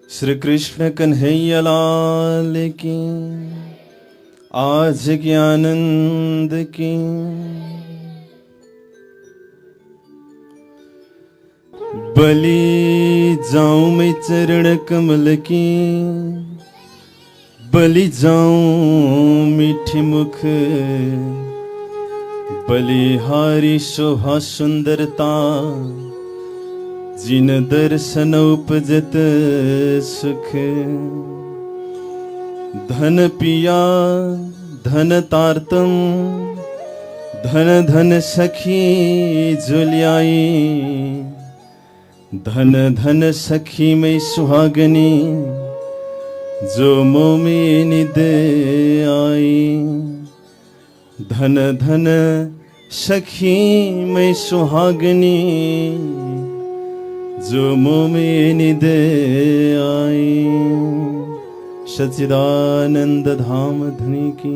श्री कृष्ण कन्हैया लाल की, आज के आनंद की। बलि जाऊं मैं चरण कमल की, बलि जाऊं मीठी मुख, बलिहारी शोभा सुंदरता, जिन दर्शन उपजत सुख। धन पिया धन तारतम, धन धन सखी झुलियाई, धन धन सखी में सुहागनी, जो मोह में निद आई। धन धन सखी में सुहागनी, जो मोह में निद आई। सच्चिदानंद धाम धनी की।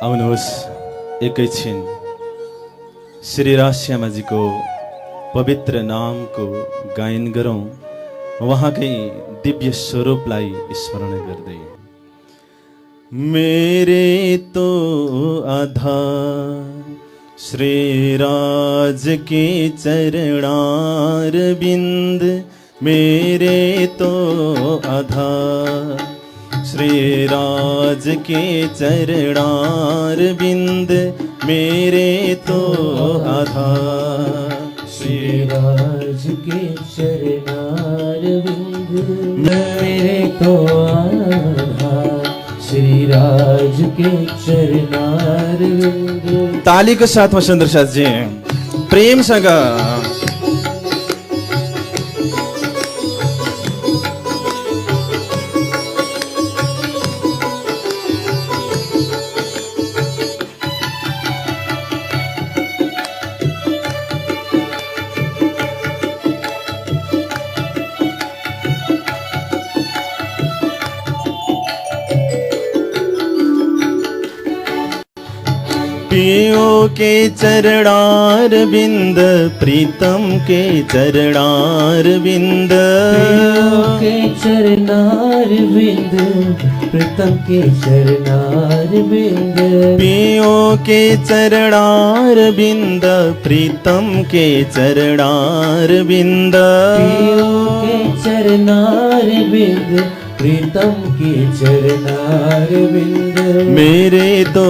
आउनुहोस् एकैछिन श्री राजश्यामाजी को पवित्र नाम को गायन गरौं, वहाँकै दिव्य स्वरूपलाई स्मरण गर्दै। मेरे तो आधार श्री राज के चरणार बिंद, मेरे तो आधार श्री राज के चरणार बिंद, मेरे तो आधार श्री राज के चरणार बिंद, मेरे तो आधार श्री राज के चरणार बिंद। ताली के साथ में सुंदर जी प्रेम संग पियो के चरणार बिंद, प्रीतम के चरणार बिंद, पियो के चरणार बिंद, प्रीतम के चरणार बिंद, पियो के चरणार बिंद, प्रीतम के चरणार बिंद, पियो के चरणार बिंद, प्रीतम के चरणार बिंद। मेरे तो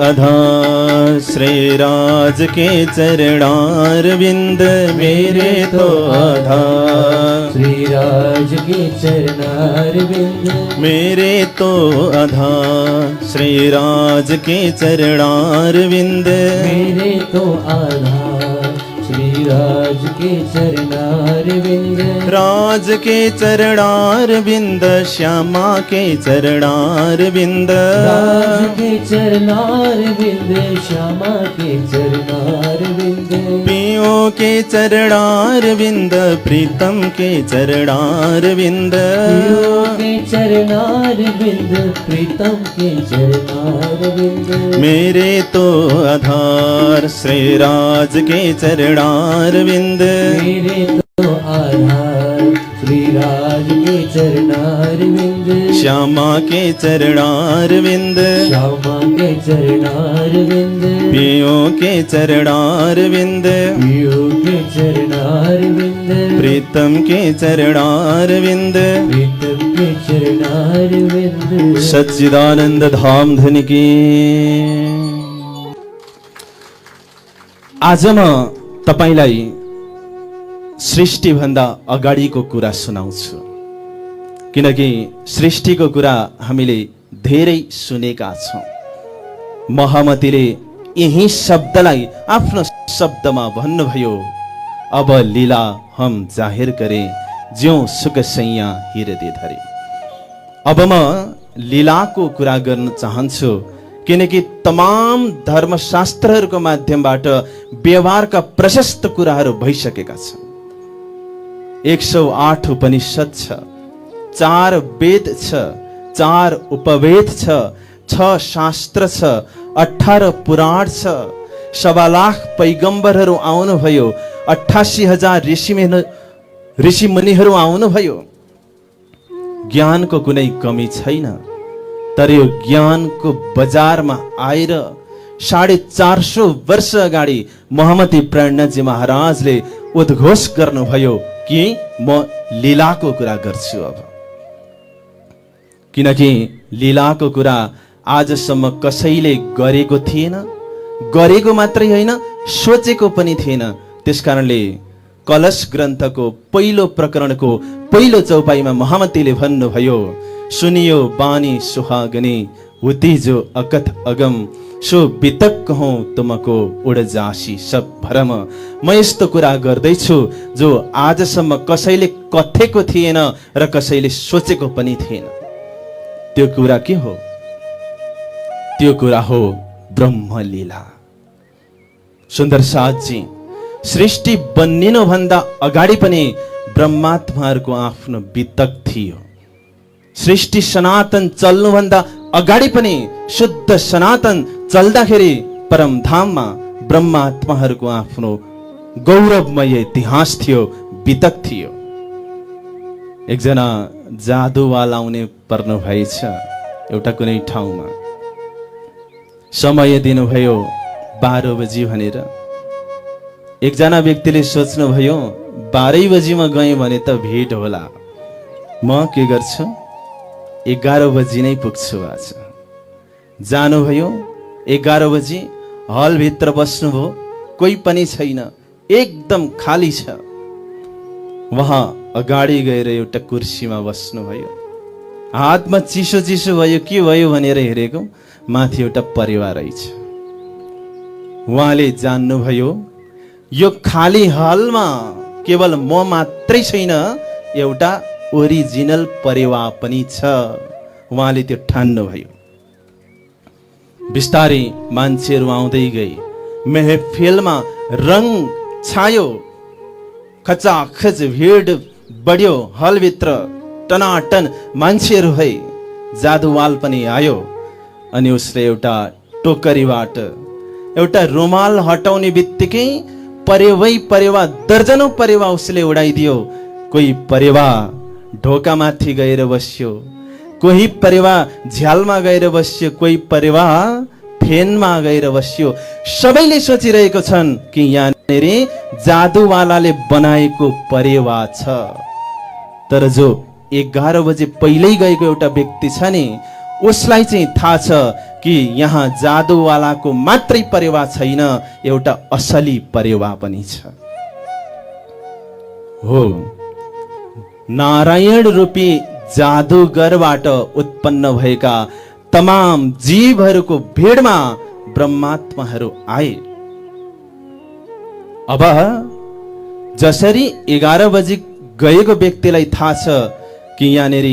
आधार श्री राज के चरणार बिंद, मेरे तो आधार श्री राज के चरणार बिंद, मेरे तो आधार श्री राज के चरणार बिंद, मेरे तो आधार श्री राज के चरणार बिंद। राज के चरणार बिंद, श्यामा के चरणार बिंद, राज के चरणार बिंद, श्यामा के चरणार बिंद, पियो के चरणार बिंद, प्रीतम के चरणार बिंद, पियो के चरणार बिंद, प्रीतम के चरणार बिंद। मेरे तो आधार श्री राज के चरणार बिंद, मेरे तो आधार श्री राज के चरणार बिंद, श्यामा के चरणार बिंद, श्यामा के चरणार बिंद, पियो के चरणार बिंद, पियो के चरणार बिंद, प्रीतम के चरणार बिंद, प्रीतम के चरणार बिंद। सच्चिदानंद धाम धनी की। आज म तपाईलाई सृष्टि भन्दा अगाडिको कुरा सुनाउँछु, किनकि सृष्टिको कुरा हामीले धेरै सुनेका छौं। महामतीले यही शब्दलाई आफ्नो शब्दमा भन्नुभयो, अब लीला हम जाहिर करे, ज्यों सुख सैया हिरदे धरे। अब म लीलाको कुरा गर्न चाहन्छु, किनकि तमाम धर्मशास्त्रहरूको माध्यमबाट व्यवहारका प्रशस्त कुराहरू भइसकेका छन्। 108 उपनिषद छ, 4 वेद छ, 4 उपवेद छ, 6 शास्त्र छ, 18 पुराण छ, 1.25 लाख पैगम्बरहरू आउनुभयो, 88,000 ऋषिमुनि ऋषि मुनिहरू आउनुभयो। ज्ञानको कुनै कमी छैन, तर यो ज्ञानको बजारमा आएर 450 वर्ष अगाडि मोहम्मदी प्रणजी महाराजले उद्घोष गर्नुभयो कि म लीलाको कुरा गर्छु अब। किनकि लीलाको कुरा आजसम्म कसैले गरेको थिएन, गरेको मात्रै होइन सोचेको पनि थिएन। त्यसकारणले कलश ग्रन्थको पहिलो प्रकरणको पहिलो चौपाईमा मोहम्मदीले भन्नुभयो, सुनियो बानी सुहागनी हुती जो अकथ अगम सो बितक कहूँ तुमको उड जासी सब भरम। म यस्तो कुरा गर्दैछु जो आजसम्म कसैले कथेको थिएन र कसैले सोचेको पनि थिएन। त्यो कुरा के हो? त्यो कुरा हो ब्रह्मलीला। सुन्दर साथजी, सृष्टि बन्निनु भन्दा अगाडि पनि ब्रह्मात्माहरूको आफ्नो बितक थियो। सृष्टि सनातन चल्नुभन्दा अगाडि पनि शुद्ध सनातन चल्दाखेरि परमधाममा ब्रह्मात्माहरूको आफ्नो गौरवमय इतिहास थियो, बितक थियो। एकजना जादुवाला आउने पर्नु भएछ एउटा कुनै ठाउँमा। समय दिनुभयो 12 बजी भनेर। एकजना व्यक्तिले सोच्नुभयो 12 बजीमा गएँ भने त भेट होला, म के गर्छु 11 बजी नै पुग्छु आज। जानुभयो 11 बजी, हलभित्र बस्नुभयो, कोही पनि छैन, एकदम खाली छ। वहाँ अगाडि गएर एउटा कुर्सीमा बस्नुभयो। हातमा चिसो चिसो भयो, के भयो भनेर हेरेको, माथि एउटा परेवा रहेछ। उहाँले जान्नुभयो यो खाली हलमा केवल म मात्रै छैन, एउटा ओरिजिनल परेवा पनि छ। उहाँले त्यो ठान्नुभयो। बिस्तारै मान्छेहरू आउँदै गए, महफिलमा रङ छायो, खचाखच भिड बढ्यो, हलभित्र टनाटन मान्छेहरू भए। जादुवाल पनि आयो अनि उसले एउटा टोकरीबाट एउटा रुमाल हटाउने बित्तिकै परेवा दर्जनौं परेवा उसले उडाइदियो। कोही परेवा ढोकामाथि गएर बस्यो, कोही परेवा झ्यालमा गएर बस्यो, कोही परेवा फेनमा गएर बस्यो। सबैले सोचिरहेको छन् कि यहाँनिर जादुवालाले बनाएको परेवा छ। तर जो 11 बजे पहिल्यै गएको एउटा व्यक्ति छ नि, उसलाई चाहिँ थाहा छ कि यहाँ जादुवालाको मात्रै परेवा छैन, एउटा असली परेवा पनि छ। हो, नारायण रूपी जादुगरबाट उत्पन्न भएका तमाम जीवहरूको भिडमा ब्रह्मात्माहरू आए। अब जसरी 11 बजी गएको व्यक्तिलाई थाहा छ कि यहाँनिर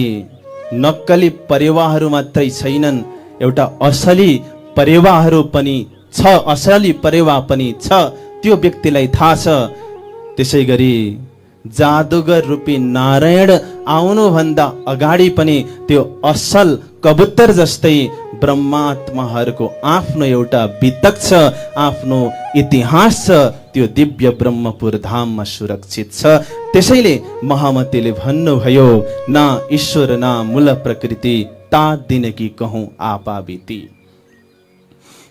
नक्कली परेवाहरू मात्रै छैनन्, एउटा असली परेवाहरू पनि छ, असली परेवा पनि छ, त्यो व्यक्तिलाई थाहा छ। त्यसै गरी जादुगर रूपी नारायण आउनुभन्दा अगाडि पनि त्यो असल कबुतर जस्तै ब्रह्मात्माहरूको आफ्नो एउटा बितक छ, आफ्नो इतिहास छ, त्यो दिव्य ब्रह्मपुर धाममा सुरक्षित छ। त्यसैले महामतीले भन्नुभयो, ना ईश्वर ना मूल प्रकृति ता दिन की कहूँ आपा बीती।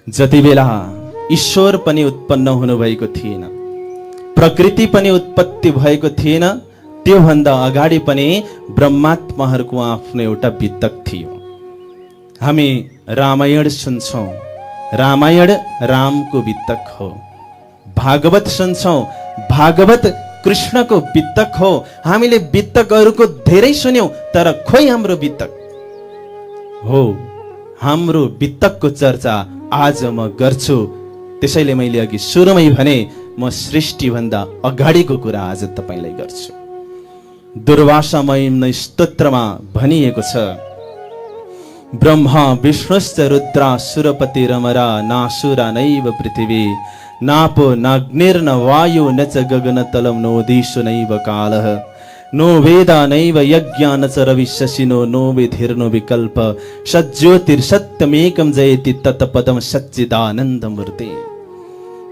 जति बेला ईश्वर पनि उत्पन्न हुनुभएको थिएन, प्रकृति पनि उत्पत्ति भएको थिएन, त्योभन्दा अगाडि पनि ब्रह्मात्माहरूको आफ्नो एउटा बितक थियो। हामी रामायण सुन्छौँ, रामायण रामको बितक हो। भागवत सुन्छौँ, भागवत कृष्णको बितक हो। हामीले बितकहरूको धेरै सुन्यौं, तर खोइ हाम्रो बितक हो। हाम्रो बितकको चर्चा आज म गर्छु। त्यसैले मैले अघि सुरुमै भने म सृष्टिभन्दा अगाडिको कुरा आज तपाईलाई गर्छु। दुर्वासा महिम्न स्तोत्रमा भनिएको छ, ब्रह्मा विष्णुश्च रुद्रा सुरपति रमरा नासुरा नैव पृथिवी नापो नाग्निर्न वायु न च गगनतलं नो दिशो नैव कालः नो वेदा नैव यज्ञा न च रविशशिनो नो विधिर्नो विकल्प सज्ज्योतिर्सत्यमेकं जयति तत्पदं सच्चिदानन्दमूर्ति।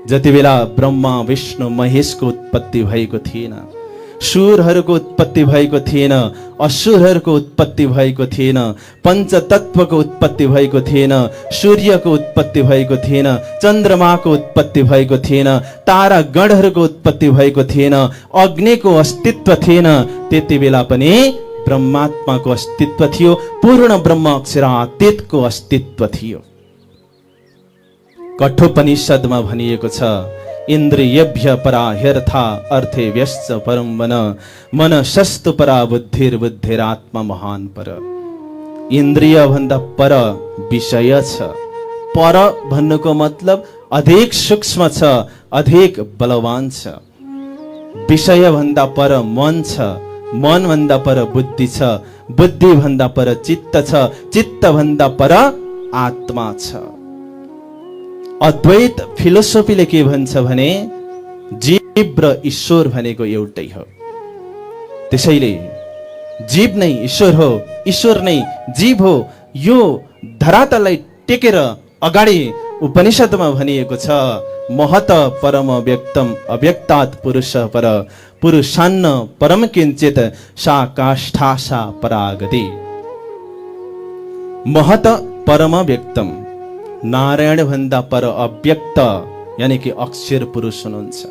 जति बेला ब्रह्मा विष्णु महेशको उत्पत्ति भएको थिएन, सुरहरूको उत्पत्ति भएको थिएन, असुरहरूको उत्पत्ति भएको थिएन, पञ्चतत्वको उत्पत्ति भएको थिएन, सूर्यको उत्पत्ति भएको थिएन, चन्द्रमाको उत्पत्ति भएको थिएन, तारागणहरूको उत्पत्ति भएको थिएन, अग्निको अस्तित्व थिएन। त्यति बेला पनि ब्रह्मात्माको अस्तित्व थियो, पूर्ण ब्रह्म अक्षरातीतको अस्तित्व थियो। कठोपनिषदमा भनिएको छ, इन्द्रियभ्य परा ह्यर्था अर्थे व्यश्च परम मन, मनसस्तु परा बुद्धिर्बुद्धिरात्मा महान पर। इन्द्रिय भन्दा पर विषय छ। पर भन्नुको मतलब अधिक सूक्ष्म छ, अधिक बलवान छ। विषय भन्दा पर मन छ, मन भन्दा पर बुद्धि छ, बुद्धि भन्दा पर चित्त छ, चित्त भन्दा पर आत्मा छ। अद्वैत फिलोसोफीले के भन्छ भने जीव र ईश्वर भनेको एउटै हो। त्यसैले जीव नै ईश्वर हो, ईश्वर नै जीव हो। यो धरातललाई टेकेर अगाडि उपनिषदमा भनिएको छ, महत परम व्यक्तम अव्यक्तात् पुरुष पर, पुरुषान्न परम किञ्चित सा काष्ठा सा परागति। महत परम व्यक्तम, नारायण भन्दा पर अव्यक्त यानी कि अक्षर पुरुष हुनुहुन्छ।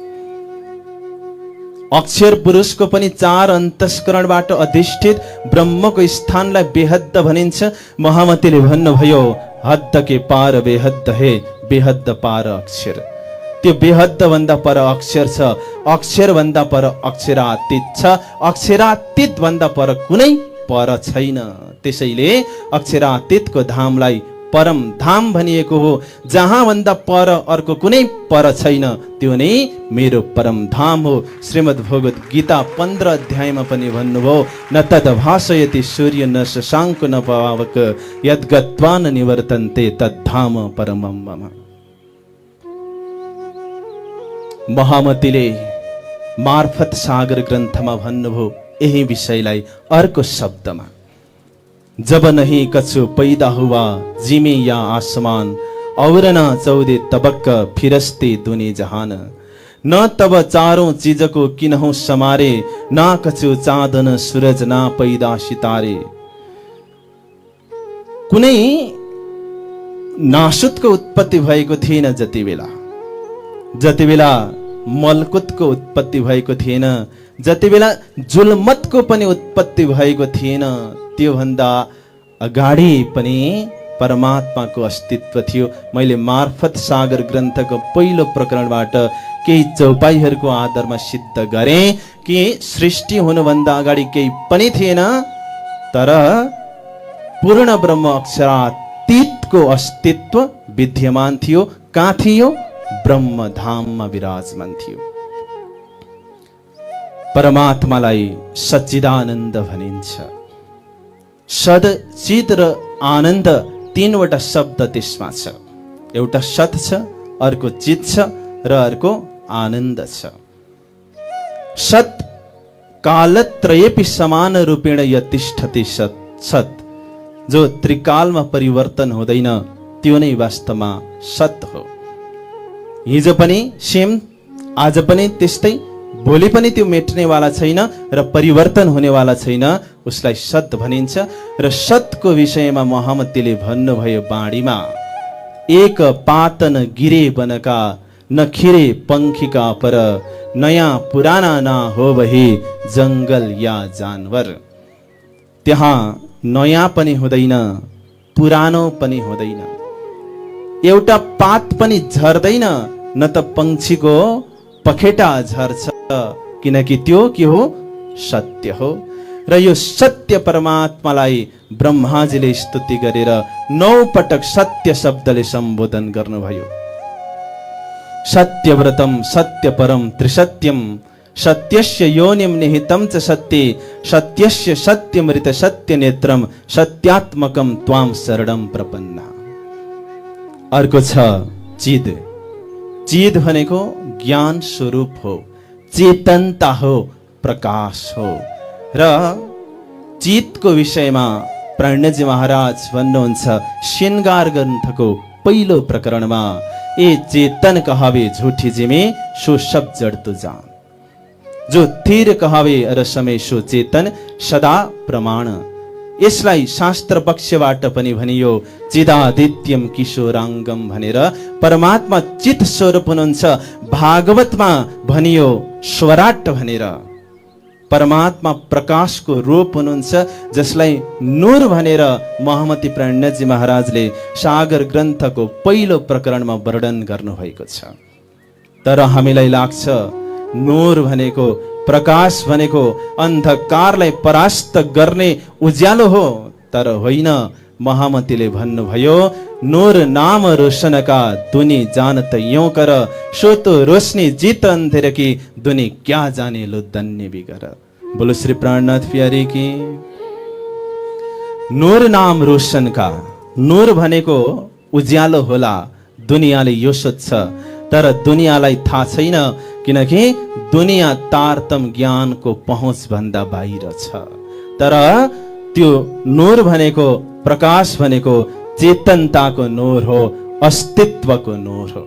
अक्षर पुरुषको पनि 4 अन्तस्करणबाट अधिष्ठित ब्रह्मको स्थानलाई बेहद्द भनिन्छ। महामतीले भन्नुभयो, हद्द के पार बेहद्द हे, बेहद्द पार अक्षर। त्यो बेहद्द भन्दा पर अक्षर छ, अक्षर भन्दा पर अक्षरातीत छ, अक्षरातीत भन्दा पर कुनै पर छैन। त्यसैले अक्षरातीतको धामलाई परम धाम भनिएको हो। जहाँ भन्दा पर अर्को कुनै पर छैन, त्यो नै मेरो परम धाम हो। श्रीमद् भगवत गीता 15 अध्यायमा पनि भन्नुभयो, न तद् भासयति सूर्य न शशाङ्क न पावक, यद्गत्वा न निवर्तन्ते तद्धाम परमं मम। महामतीले मार्फत सागर ग्रन्थमा भन्नुभयो यही विषयलाई अर्को शब्दमा, जब नहीं कछु पैदा हुआ जिमे या आसमान, और न 14 तबक्क फिरस्ते दुनी जहान, न तब चारों चीजको किनहु समारे, ना कछु चाँदन सूरज ना पैदा सितारे। कुनै नासुतको उत्पत्ति भएको थिएन जति बेला मलकुतको उत्पत्ति भएको थिएन, जति बेला जुलमतको पनि उत्पत्ति भएको थिएन, त्यो भन्दा अगाडि पनि परमात्माको अस्तित्व थियो। मैले मार्फत सागर ग्रन्थको पहिलो प्रकरणबाट केही चौपाईहरूको आधारमा सिद्ध गरेँ कि सृष्टि हुनुभन्दा अगाडि केही पनि थिएन, तर पूर्ण ब्रह्म अक्षरातीतको अस्तित्व विद्यमान थियो। कहाँ थियो? ब्रह्मधाममा विराजमान थियो। परमात्मालाई सच्चिदानन्द भनिन्छ। सद, चित र आनन्द 3वटा शब्द त्यसमा छ। एउटा सत छ, अर्को चित छ र अर्को आनन्द छ। सत कालत्रयेपि समान रूपेण यतिष्ठति सत, जो त्रिकालमा परिवर्तन हुँदैन, त्यो नै वास्तवमा सत हो। हिजो पनि सेम, आज पनि त्यस्तै, भोलि पनि त्यो मेट्नेवाला छैन र परिवर्तन हुनेवाला छैन, उसलाई सत भनिन्छ। र सतको विषयमा महामतीले भन्नुभयो बाणीमा, एक पातन गिरे बनका न खिरे पंखीका पर, नयाँ पुराना ना हो बही जंगल या जानवर। त्यहाँ नयाँ पनि हुँदैन, पुरानो पनि हुँदैन, एउटा पात पनि झर्दैन, न त पंक्षीको पखेटा झर्छ, किनकि त्यो के हो? सत्य हो। र यो सत्य परमात्मालाई ब्रह्माजीले स्तुति गरेर 9 पटक सत्य शब्दले सम्बोधन गर्नुभयो। सत्यव्रतम सत्य परम त्रिसत्यम, सत्यस्य योनिम निहितं च सत्ये, सत्यस्य सत्यमृत सत्य नेत्रम, सत्यात्मकम त्वाम शरणम प्रपन्ना। अर्को छ चिद। चिद भनेको ज्ञान स्वरूप हो, चेतनता हो, प्रकाश हो। र चितको विषयमा प्राणजी महाराज भन्नुहुन्छ श्रृंगार ग्रन्थको पहिलो प्रकरणमा, ए चेतन कहावे झूठी जिमे सो सब जड़ तु जान। जो तिर कहवे रसमे सो चेतन सदा प्रमाण। यसलाई शास्त्र पक्षबाट पनि भनियो चिदादित्यम किशोराङ्गम भनेर। परमात्मा चित स्वरूप हुनुहुन्छ। भागवतमा भनियो स्वराट भनेर। परमात्मा प्रकाशको रूप हुनुहुन्छ, जसलाई नूर भनेर महामती प्रणजी महाराजले सागर ग्रन्थको पहिलो प्रकरणमा वर्णन गर्नुभएको छ। तर हामीलाई लाग्छ नूर भनेको, प्रकाश भनेको अन्धकारलाई परास्त गर्ने उज्यालो हो, तर होइन। महामतीले भन्नुभयो नूर नाम रोशन का दुनी जानत यों कर, सो तो रोशनी जीत अंधेर की दुनी क्या जाने लो धन्य भी कर। बोलो श्री प्राणनाथ प्यारे की। नूर नाम रोशन का, नूर भनेको उज्यालो होला। दुनियाँले यो सोध्छ, तर दुनियाँलाई थाहा छैन, किनकि दुनियाँ तारतम ज्ञानको पहुँच भन्दा बाहिर छ। तर त्यो नूर भनेको, प्रकाश भनेको चेतनताको नूर हो, अस्तित्वको नूर हो।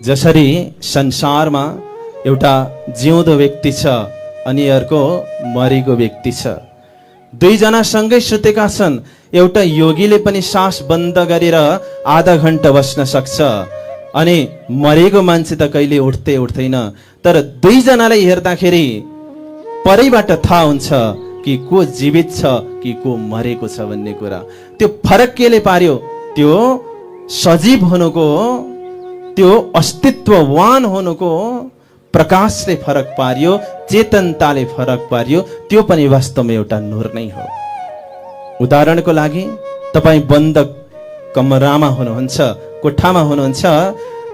जसरी संसारमा एउटा जिउँदो व्यक्ति छ अनि अर्को मरेको व्यक्ति छ। दुईजना सँगै सुतेका छन्। एउटा योगीले पनि सास बन्द गरेर आधा घण्टा बस्न सक्छ, अनि मरेको मान्छे त कहिले उठ्दै उठ्दैन। तर दुईजनालाई हेर्दाखेरि परैबाट थाहा हुन्छ कि को जीवित छ कि को मरेको छ भन्ने कुरा। त्यो फरक केले पार्यो? त्यो सजीव हुनुको, त्यो अस्तित्ववान हुनुको प्रकाशले फरक पार्यो, चेतनताले फरक पार्यो। त्यो पनि वास्तवमा एउटा नूर नै हो। उदाहरणको लागि तपाईँ बन्द कमरामा हुनुहुन्छ, कोठामा हुनुहुन्छ,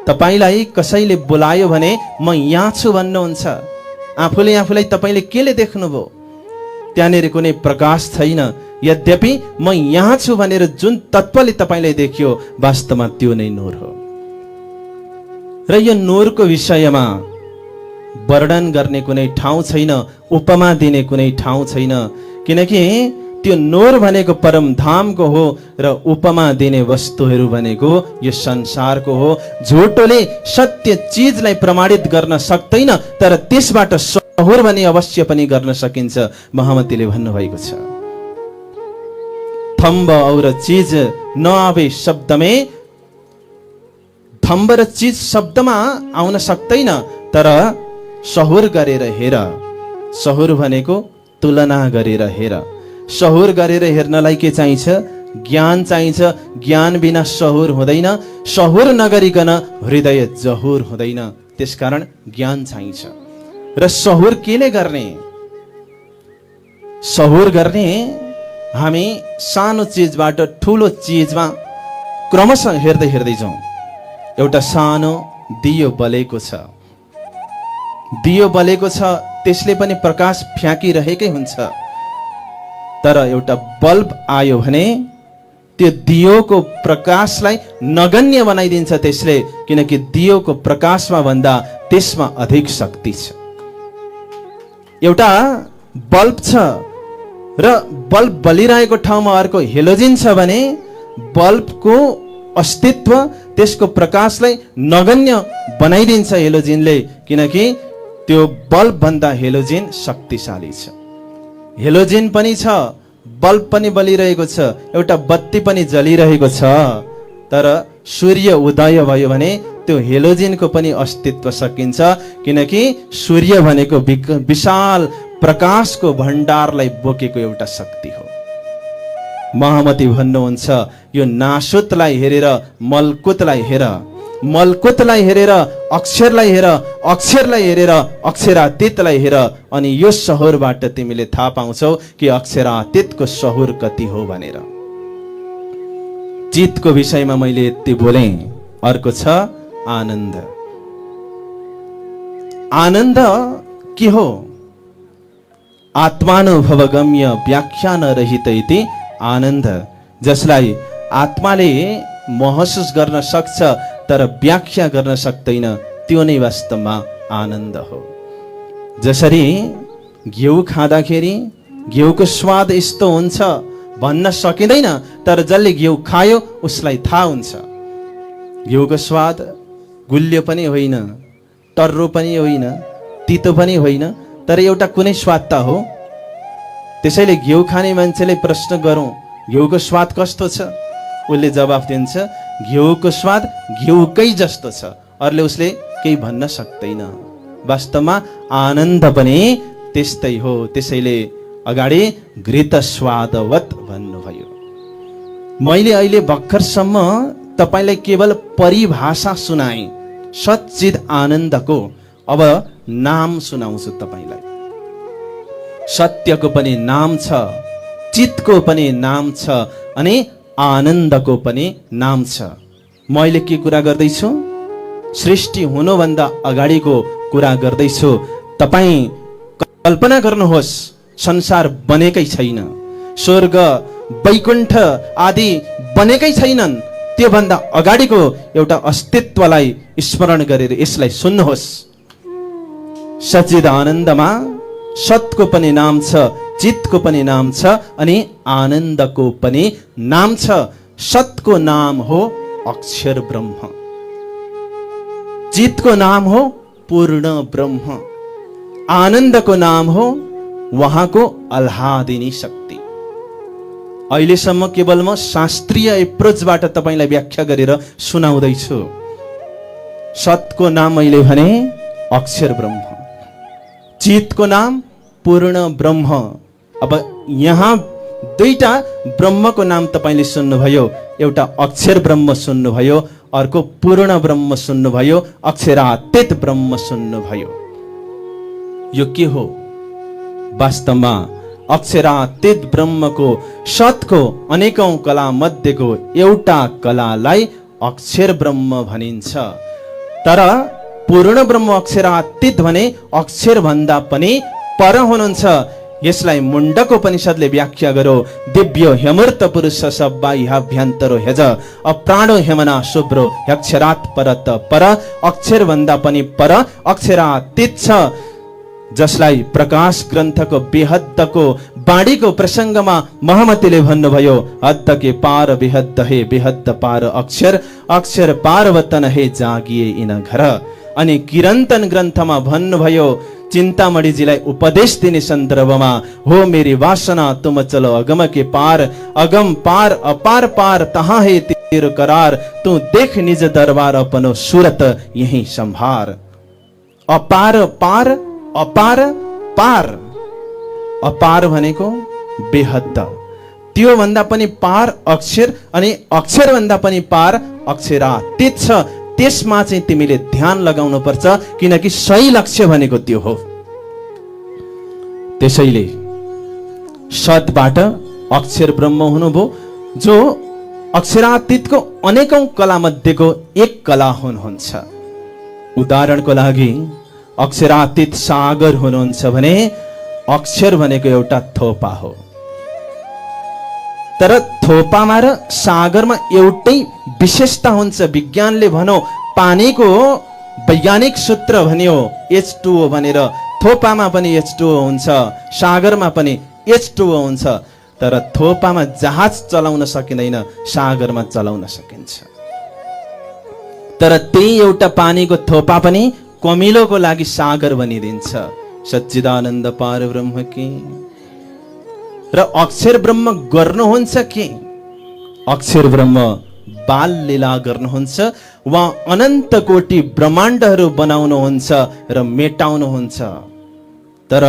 तपाईलाई कसैले बोलायो भने म यहाँ छु भन्नुहुन्छ। आफूले आफूलाई तपाईले केले देख्नुभयो? त्यहाँनिर कुनै प्रकाश छैन। यद्यपि म यहाँ छु भनेर जुन तत्त्वले तपाईलाई देखियो, वास्तवमा त्यो नै नूर हो। र यो नूरको विषयमा वर्णन गर्ने कुनै ठाउँ छैन, उपमा दिने कुनै ठाउँ छैन, किनकि त्यो नूर भनेको परमधामको हो र उपमा दिने वस्तुहरू भनेको यो संसारको हो। झुटोले सत्य चिजलाई प्रमाणित गर्न सक्दैन, तर त्यसबाट सहुर भने अवश्य पनि गर्न सकिन्छ। महामतीले भन्नुभएको छ, थम्ब और चीज नआवे शब्दमे, थम्ब र चीज शब्दमा आउन सक्दैन, तर सहुर गरेर हेर। सहुर भनेको तुलना गरेर हेर। सहुर गरेर हेर्नलाई के चाहिन्छ? ज्ञान चाहिन्छ। ज्ञान बिना सहुर हुँदैन। सहुर नगरिकन हृदय जहुर हुँदैन। त्यसकारण ज्ञान चाहिन्छ। र सहुर केले गर्ने? सहुर गर्ने हामी सानो चिजबाट ठुलो चिजमा क्रमशः हेर्दै हेर्दै जाउँ। एउटा सानो दियो बलेको छ, दियो बलेको छ, त्यसले पनि प्रकाश फ्याँकिरहेकै हुन्छ। तर एउटा बल्ब आयो भने त्यो दियोको प्रकाशलाई नगण्य बनाइदिन्छ त्यसले, किनकि दियोको प्रकाशमा भन्दा त्यसमा अधिक शक्ति छ। एउटा बल्ब छ र बल्ब बलिरहेको ठाउँमा अर्को हेलोजिन छ भने बल्बको अस्तित्व त्यसको प्रकाशलाई नगण्य बनाइदिन्छ हेलोजिनले, किनकि त्यो बल्ब भन्दा हेलोजिन शक्तिशाली छ। हेलोजिन पनि छ, बल्ब पनि बलिरहेको छ, एउटा बत्ती पनि जलिरहेको छ। तर सूर्य उदय भयो भने त्यो हेलोजिनको पनि अस्तित्व सकिन्छ, किनकि सूर्य भनेको विशाल प्रकाशको भण्डारलाई बोकेको एउटा शक्ति हो। महामती भन्नुहुन्छ, यो नासुतलाई हेरेर मलकुतलाई हेर, मलकुतलाई हेरेर अक्षरलाई हेर, अक्षरलाई हेरेर अक्षरातीतलाई हेर, अनि यो सहुरबाट तिमीले थाहा पाउँछौ कि अक्षरातीतको सहुर कति हो भनेर। चितको विषयमा मैले यति बोले। अर्को छ आनन्द। आनन्द के हो? आत्मानुभवगम्य व्याख्यान रहित इति आनन्द, जसलाई आत्माले महसुस गर्न सक्छ तर व्याख्या गर्न सक्दैन, त्यो नै वास्तवमा आनन्द हो। जसरी घिउ खाँदाखेरि घिउको स्वाद यस्तो हुन्छ भन्न सकिँदैन, तर जसले घिउ खायो उसलाई थाहा हुन्छ। घिउको स्वाद गुलियो पनि होइन, टर्रो पनि होइन, तितो पनि होइन, तर एउटा कुनै स्वाद त हो। त्यसैले घिउ खाने मान्छेले प्रश्न गरौँ, घिउको स्वाद कस्तो छ? उसले जवाफ दिन्छ, घिउको स्वाद घिउकै जस्तो छ। अरूले उसले केही भन्न सक्दैन। वास्तवमा आनन्द पनि त्यस्तै हो। त्यसैले अगाडि घृत स्वादवत भन्नुभयो। मैले अहिले भर्खरसम्म तपाईलाई केवल परिभाषा सुनाएँ सच्चिद आनन्दको। अब नाम सुनाउँछु तपाईलाई। सत्यको पनि नाम छ, चितको पनि नाम छ, अनि आनन्दको पनि नाम छ। मैले के कुरा गर्दैछु? सृष्टि हुनुभन्दा अगाडिको कुरा गर्दैछु। तपाईँ कल्पना गर्नुहोस्, संसार बनेकै छैन, स्वर्ग वैकुण्ठ आदि बनेकै छैनन्। त्योभन्दा अगाडिको एउटा अस्तित्वलाई स्मरण गरेर यसलाई सुन्नुहोस्। सच्चिद आनन्दमा सतको पनि नाम छ, चितको पनि नाम छ, अनि आनन्दको पनि नाम छ। सतको नाम हो अक्षर ब्रह्म, चितको नाम हो पूर्ण ब्रह्म, आनन्दको नाम हो उहाँको आह्लादिनी शक्ति। अहिलेसम्म केवल म शास्त्रीय एप्रोचबाट तपाईलाई व्याख्या गरेर सुनाउँदैछु। सतको नाम मैले भने अक्षर ब्रह्म, चितको नाम पूर्ण ब्रह्म। अब यहाँ दुईटा ब्रह्मको नाम तपाईले सुन्नुभयो। एउटा अक्षर ब्रह्म सुन्नुभयो, अर्को पूर्ण ब्रह्म सुन्नुभयो, अक्षरातीत ब्रह्म सुन्नुभयो। यो के हो? वास्तवमा अक्षरातीत ब्रह्मको सतको अनेकौं कला मध्येको एउटा कलालाई अक्षर ब्रह्म भनिन्छ। तर पूर्ण ब्रह्म अक्षरातीत भने अक्षर भन्दा पनि पर हुनुहुन्छ। यसलाई मुण्डक उपनिषदले व्याख्या गरो, दिव्य हेमूर्त पुरुष सब्बाह्याभ्यन्तरो ह्यज अप्राणो हेमना शुभ्रो ह्यक्षरात् परत पर। अक्षर भन्दा पनि पर अक्षरातीत छ। जसलाई प्रकाश ग्रन्थको बेहद्दको बाणीको प्रसङ्गमा महमतीले भन्नुभयो, हद्द के पार बेहद्द हे बेहद्द पार अक्षर, अक्षर पार्वतन हे जागिए इन घर। अनि किरन्तन ग्रन्थमा भन्नुभयो, चिन्तामणिजीलाई उपदेश दिने सन्दर्भमा, हो मेरी वासना तुम चलो अगम के पार, अगम पार अपार पार तहाँ है तेरो करार, तू देख निज दरबार अपनो सूरत यही संभार। अपार पार अपार पार, अपार भनेको बेहद्द, त्यो भन्दा पनि पार अक्षर, अनि अक्षर भन्दा पनि पार अक्षरातीत छ। त्यसमा चाहिँ तिमीले ध्यान लगाउनु पर्छ, किनकि सही लक्ष्य भनेको त्यो हो। त्यसैले सतबाट अक्षर ब्रह्म हुनुभयो, जो अक्षरातीतको अनेकौं कला मध्येको एक कला हुनुहुन्छ। उदाहरणको लागि अक्षरातीत सागर हुनुहुन्छ भने अक्षर भनेको एउटा थोपा हो। तर थोपामा र सागरमा एउटै विशेषता हुन्छ। विज्ञानले भनौँ, पानीको वैज्ञानिक सूत्र भन्यो H2O भनेर। थोपामा पनि H2O हुन्छ, सागरमा पनि H2O हुन्छ। तर थोपामा जहाज चलाउन सकिँदैन, सागरमा चलाउन सकिन्छ। तर त्यही एउटा पानीको थोपा पनि कमिलोको लागि सागर बनिदिन्छ। सच्चिदानन्द पार ब्रह्म की। र अक्षर ब्रह्म गर्नुहुन्छ के? अक्षर ब्रह्म बाल लीला गर्नुहुन्छ। उहाँ अनन्त कोटि ब्रह्माण्डहरू बनाउनुहुन्छ र मेटाउनुहुन्छ। तर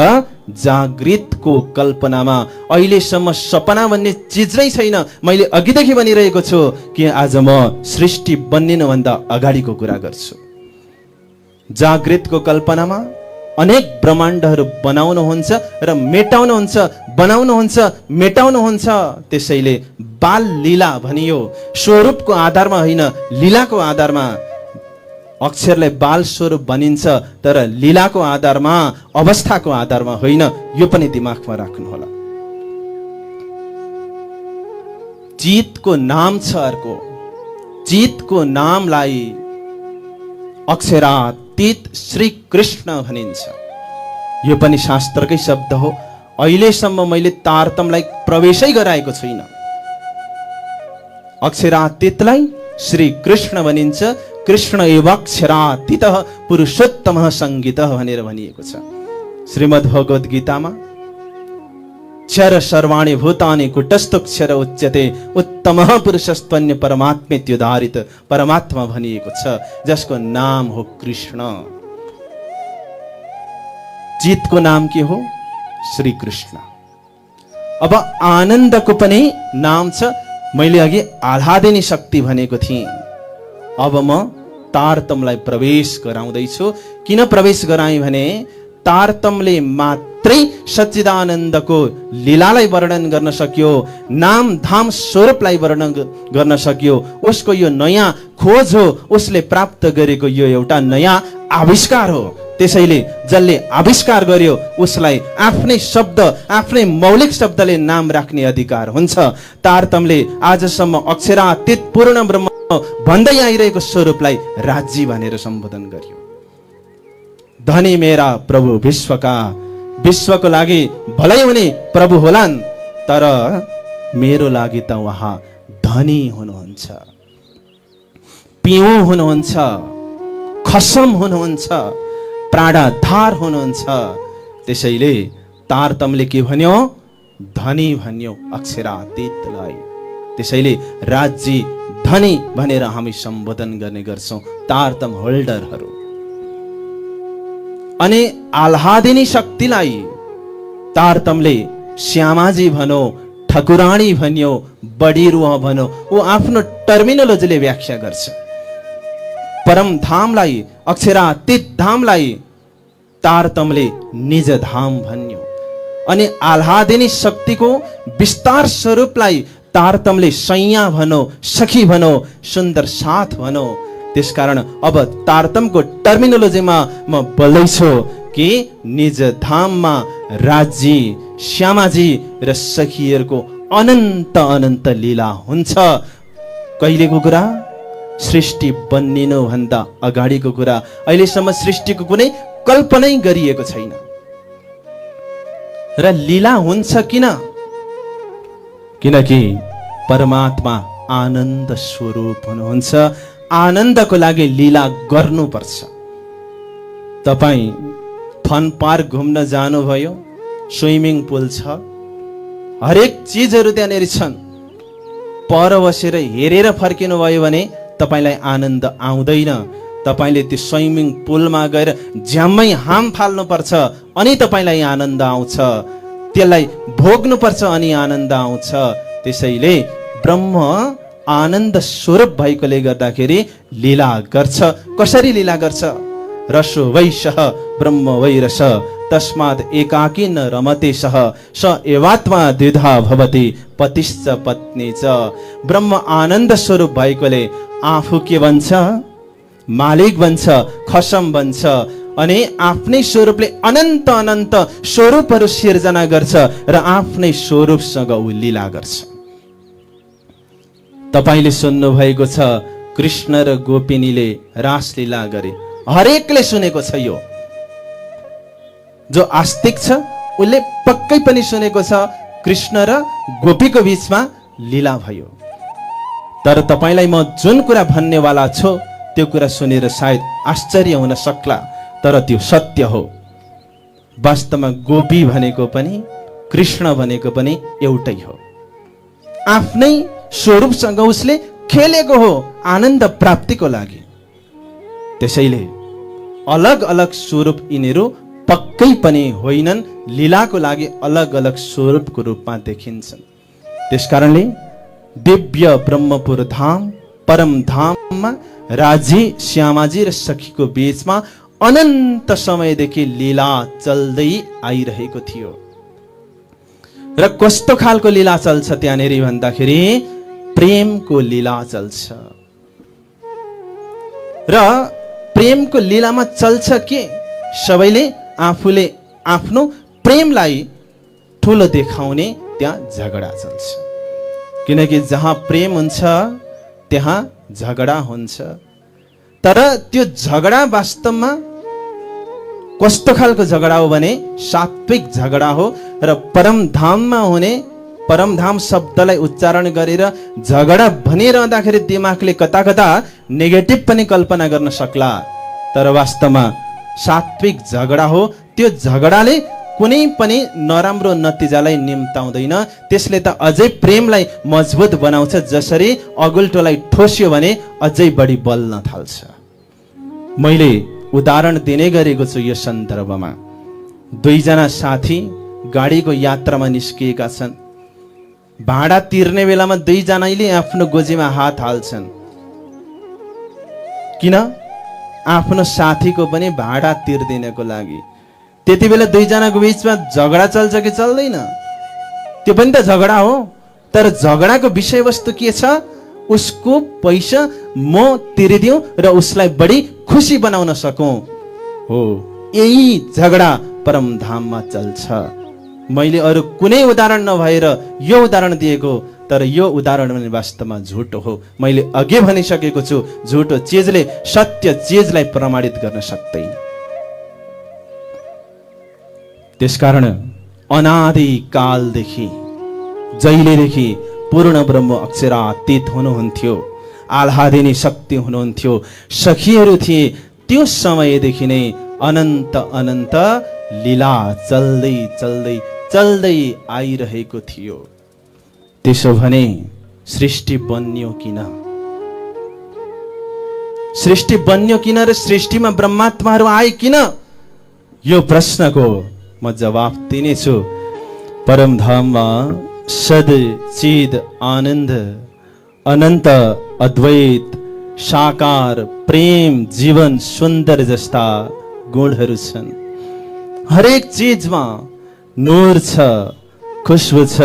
जागृतको कल्पनामा अहिलेसम्म सपना भन्ने चिज नै छैन। मैले अघिदेखि भनिरहेको छु कि आज म सृष्टि बन्निनुभन्दा अगाडिको कुरा गर्छु। जागृतको कल्पनामा अनेक ब्रह्माण्डहरू बनाउनुहुन्छ र मेटाउनुहुन्छ, बनाउनुहुन्छ, मेटाउनुहुन्छ। त्यसैले बाल लीला भनियो। स्वरूपको आधारमा होइन, लीलाको आधारमा। अक्षरलाई बाल स्वरूप भनिन्छ, तर लीलाको आधारमा, अवस्थाको आधारमा होइन। यो पनि दिमागमा राख्नुहोला। चितको नाम छ अर्को। चितको नामलाई अक्षरातीत श्री कृष्ण भनिन्छ। यो पनि शास्त्रकै शब्द हो। अहिलेसम्म मैले तारतम्यलाई प्रवेशै गराएको छुइनँ। अक्षरातीतलाई श्री कृष्ण भनिन्छ। कृष्ण एव अक्षरातीतः पुरुषोत्तमः संगीतः भनेर भनिएको छ। श्रीमद् भगवत गीतामा क्षर सर्वाणि भूतानि कुटस्थक्षर उच्यते उत्तमः पुरुषस्त्वन्य परमात्मेत्युदाहरित परमात्मा भनिएको छ, जसको नाम हो कृष्ण। चितको नाम के हो? श्री कृष्ण। अब आनन्दको पनि नाम छ। मैले अघि आह्लादिनी शक्ति भनेको थिएँ। अब म तारतमलाई प्रवेश गराउँदैछु। किन प्रवेश गराएँ भने तारतमले मात्रै सच्चिदानन्दको लीलालाई वर्णन गर्न सक्यो, नाम धाम स्वरूपलाई वर्णन गर्न सक्यो। उसको यो नयाँ खोज हो, उसले प्राप्त गरेको यो एउटा नयाँ आविष्कार हो। त्यसैले जसले आविष्कार गर्यो उसलाई आफ्नै शब्द, आफ्नै मौलिक शब्दले नाम राख्ने अधिकार हुन्छ। तारतमले आजसम्म अक्षरातीत पूर्ण ब्रह्म भन्दै आइरहेको स्वरूपलाई राज्य भनेर सम्बोधन गर्यो। धनी मेरा प्रभु विश्वका, विश्वको लागि भलै हुने प्रभु होलान्, तर मेरो लागि त उहाँ धनी हुनुहुन्छ, पिउ हुनुहुन्छ, खसम हुनुहुन्छ, प्राणाधार हुनुहुन्छ। त्यसैले तारतमले के भन्यो? धनी भन्यो अक्षरातीतलाई। त्यसैले राज्य धनी भनेर हामी सम्बोधन गर्ने गर्छौं तारतम होल्डरहरू। अनि आह्लादिनी शक्तिलाई तारतमले श्यामाजी भनो, ठकुराणी भन्यो, बडिरुवा भनो, ऊ आफ्नो टर्मिनोलोजीले व्याख्या गर्छ। परम धामलाई, अक्षरातीत धामलाई तारतमले निज धाम भन्यो। अनि आह्लादिनी शक्तिको विस्तार स्वरूपलाई तारतमले सैया भनो, सखी भनो, सुन्दर साथ भनो। त्यसकारण अब तारतमको टर्मिनोलोजीमा म बोल्दैछु कि निज धाममा राज्य, श्यामाजी र सखीहरूको अनन्त अनन्त लीला हुन्छ। कहिलेको कुरा? सृष्टि बन्निनु भन्दा अगाडिको कुरा। अहिलेसम्म सृष्टिको कुनै कल्पनै गरिएको छैन। र लीला हुन्छ किन? किनकि परमात्मा आनन्द स्वरूप हुनुहुन्छ। आनन्दको लागि लीला गर्नुपर्छ। तपाईँ फन पार्क घुम्न जानुभयो, स्विमिङ पुल छ, हरेक चिजहरू त्यहाँनिर छन्। पर बसेर हेरेर फर्किनु भयो भने तपाईलाई आनन्द आउँदैन। तपाईले त्यो स्विमिङ पुलमा गएर झ्याम्मै हाम फाल्नुपर्छ अनि तपाईलाई आनन्द आउँछ। त्यसलाई भोग्नुपर्छ अनि आनन्द आउँछ। त्यसैले ब्रह्म आनन्द स्वरूप भएकोले गर्दाखेरि लीला गर्छ। कसरी लीला गर्छ? रसो वैशः ब्रह्म वैरस तस्मात् एकाकी न रमते सह स एवात्मा द्विधा भवति पतिश्च पत्नी च। ब्रह्म आनन्द स्वरूप भएकोले आफू के बन्छ? मालिक बन्छ, खसम बन्छ अनि आफ्नै स्वरूपले अनन्त अनन्त स्वरूपहरू सिर्जना गर्छ र आफ्नै स्वरूपसँग ऊ लीला गर्छ। तपाईले सुन्नु भएको छ कृष्ण र गोपिनीले रासलीला गरे। हरेकले सुनेको छ। यो जो आस्तिक छ उसले पक्कै पनि सुनेको छ कृष्ण र गोपीको बीचमा लीला भयो। तर तपाईलाई म जुन कुरा भन्नेवाला छु त्यो कुरा सुनेर सायद आश्चर्य हुन सक्ला, तर त्यो सत्य हो। वास्तवमा गोपी भनेको पनि कृष्ण भनेको पनि एउटै हो। आफ्नै स्वरूपसँग उसले खेलेको हो आनन्द प्राप्तिको लागि। त्यसैले अलग अलग स्वरूप यिनीहरू पक्कै पनि होइनन्, लीलाको लागि अलग अलग स्वरूपको रूपमा देखिन्छन्। त्यसकारणले दिव्य ब्रह्मपुर धाम परम धाममा राजी, श्यामाजी र सखीको बीचमा अनन्त समयदेखि लीला चल्दै आइरहेको थियो। र कस्तो खालको लीला चल्छ त्यहाँनेरि भन्दाखेरि प्रेमको लीला चल्छ। र प्रेमको लीलामा चल्छ के? सबैले आफूले आफ्नो प्रेमलाई ठुलो देखाउने त्यहाँ झगडा चल्छ। किनकि जहाँ प्रेम हुन्छ त्यहाँ झगडा हुन्छ। तर त्यो झगडा वास्तवमा कस्तो खालको झगडा हो भने सात्विक झगडा हो। र परमधाममा हुने, परमधाम शब्दलाई उच्चारण गरेर झगडा भनिरहँदाखेरि दिमागले कता कता नेगेटिभ पनि कल्पना गर्न सक्ला, तर वास्तवमा सात्विक झगडा हो। त्यो झगडाले कुनै पनि नराम्रो नतिजालाई निम्ताउँदैन, त्यसले त अझै प्रेमलाई मजबुत बनाउँछ। जसरी अगुल्टोलाई ठोस्यो भने अझै बढी बल्न थाल्छ। मैले उदाहरण दिने गरेको छु यो सन्दर्भमा। दुईजना साथी गाडीको यात्रामा निस्किएका छन्। भाडा तिर्ने बेलामा दुईजनाले आफ्नो गोजीमा हात हाल्छन्। किन? आफ्नो साथीको पनि भाडा तिर्दिनको लागि। त्यति बेला दुईजनाको बीचमा झगडा चल्छ कि चल्दैन? त्यो पनि त झगडा हो। तर झगडाको विषयवस्तु के छ? उसको पैसा म तिरिदिउँ र उसलाई बढी खुसी बनाउन सकौँ हो। यही झगडा परमधाममा चल्छ। मैले अरू कुनै उदाहरण नभएर यो उदाहरण दिएको, तर यो उदाहरण पनि वास्तवमा झुटो हो। मैले अघि भनिसकेको छु, झुटो चिजले सत्य चिजलाई प्रमाणित गर्न सक्दैन। त्यसकारण अनादि कालदेखि जहिलेदेखि पूर्ण ब्रह्म अक्षरातीत हुनुहुन्थ्यो, आह्लादिनी शक्ति हुनुहुन्थ्यो, सखीहरू थिए, त्यो समयदेखि नै अनन्त अनन्त लीला चल्दै चल्दै चल्दै आइरहेको थियो। त्यसो भने सृष्टि बन्यो किन? सृष्टि बन्यो किन र सृष्टिमा ब्रह्मात्माहरू आए किन? यो प्रश्नको म जवाफ दिनेछु। परमधाममा सद चिद आनन्द अनन्त अद्वैत साकार प्रेम जीवन सुन्दर जस्ता गुणहरू छन्। हरेक चिजमा नूर छ, खुशबु छ,